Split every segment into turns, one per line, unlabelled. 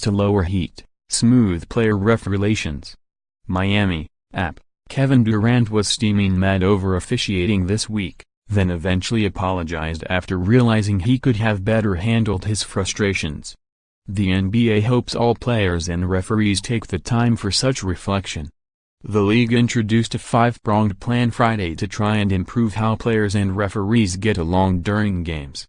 to lower heat, smooth player-ref relations. Miami, App. Kevin Durant was steaming mad over officiating this week, then eventually apologized after realizing he could have better handled his frustrations. The NBA hopes all players and referees take the time for such reflection. The league introduced a five-pronged plan Friday to try and improve how players and referees get along during games.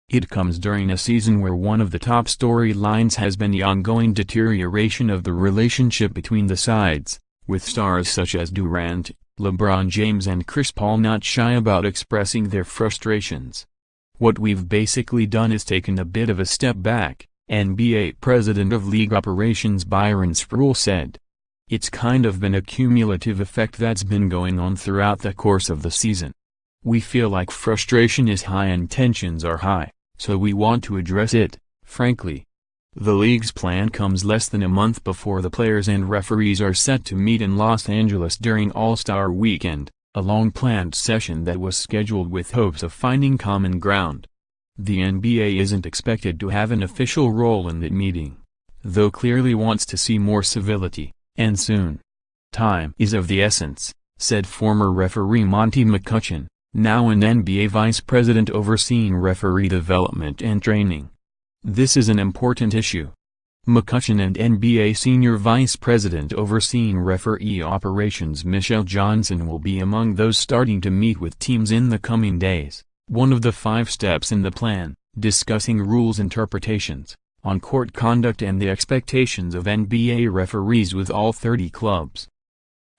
It comes during a season where one of the top storylines has been the ongoing deterioration of the relationship between the sides, with stars such as Durant, LeBron James and Chris Paul not shy about expressing their frustrations. "What we've basically done is taken a bit of a step back," NBA President of League Operations Byron Spruell said. "It's kind of been a cumulative effect that's been going on throughout the course of the season. We feel like frustration is high and tensions are high, so we want to address it, frankly." The league's plan comes less than a month before the players and referees are set to meet in Los Angeles during All-Star Weekend, a long-planned session that was scheduled with hopes of finding common ground. The NBA isn't expected to have an official role in that meeting, though clearly wants to see more civility, and soon. "Time is of the essence," said former referee Monty McCutchen, now an NBA vice president overseeing referee development and training. "This is an important issue." McCutchen and NBA senior vice president overseeing referee operations Michelle Johnson will be among those starting to meet with teams in the coming days. One of the 5 steps in the plan, discussing rules interpretations, on-court conduct and the expectations of NBA referees with all 30 clubs.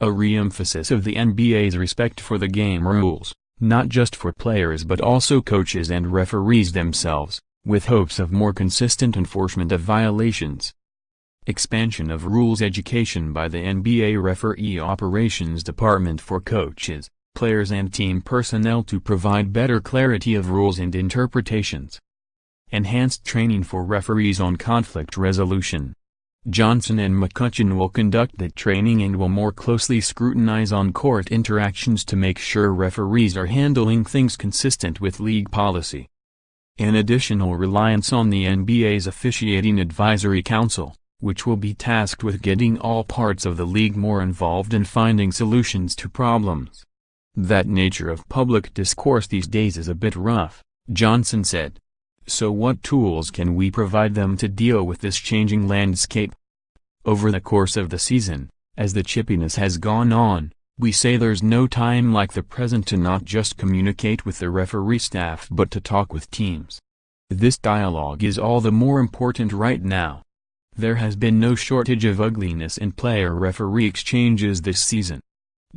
A re-emphasis of the NBA's respect for the game rules, not just for players but also coaches and referees themselves, with hopes of more consistent enforcement of violations. Expansion of rules education by the NBA Referee Operations Department for coaches, players and team personnel to provide better clarity of rules and interpretations. Enhanced training for referees on conflict resolution. Johnson and McCutchen will conduct that training and will more closely scrutinize on-court interactions to make sure referees are handling things consistent with league policy. An additional reliance on the NBA's Officiating Advisory Council, which will be tasked with getting all parts of the league more involved in finding solutions to problems. "That nature of public discourse these days is a bit rough," Johnson said. "So what tools can we provide them to deal with this changing landscape?" Over the course of the season, as the chippiness has gone on, we say there's no time like the present to not just communicate with the referee staff but to talk with teams. This dialogue is all the more important right now. There has been no shortage of ugliness in player-referee exchanges this season.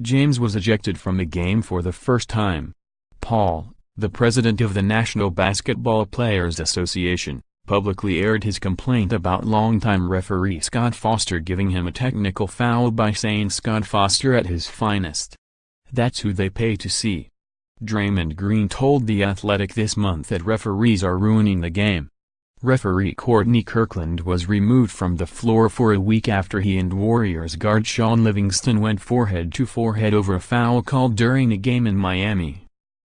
James was ejected from a game for the first time. Paul, the president of the National Basketball Players Association, publicly aired his complaint about longtime referee Scott Foster giving him a technical foul by saying Scott Foster at his finest. "That's who they pay to see." Draymond Green told The Athletic this month that referees are ruining the game. Referee Courtney Kirkland was removed from the floor for a week after he and Warriors guard Shaun Livingston went forehead to forehead over a foul called during a game in Miami.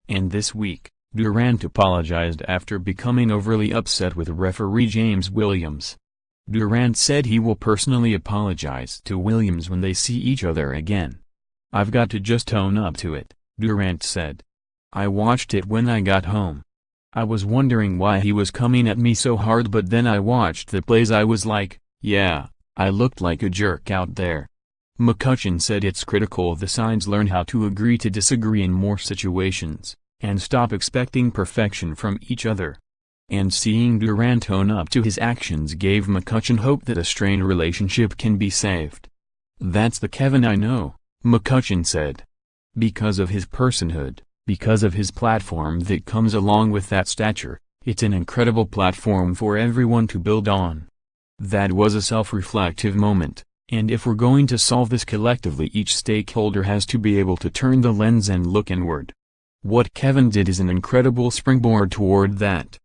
And this week, Durant apologized after becoming overly upset with referee James Williams. Durant said he will personally apologize to Williams when they see each other again. "I've got to just own up to it," Durant said. "I watched it when I got home. I was wondering why he was coming at me so hard, but then I watched the plays. I was like, yeah, I looked like a jerk out there." McCutchen said it's critical the sides learn how to agree to disagree in more situations, and stop expecting perfection from each other. And seeing Durant own up to his actions gave McCutchen hope that a strained relationship can be saved. "That's the Kevin I know," McCutchen said. "Because of his personhood, because of his platform that comes along with that stature, it's an incredible platform for everyone to build on." That was a self-reflective moment, and if we're going to solve this collectively, each stakeholder has to be able to turn the lens and look inward. What Kevin did is an incredible springboard toward that.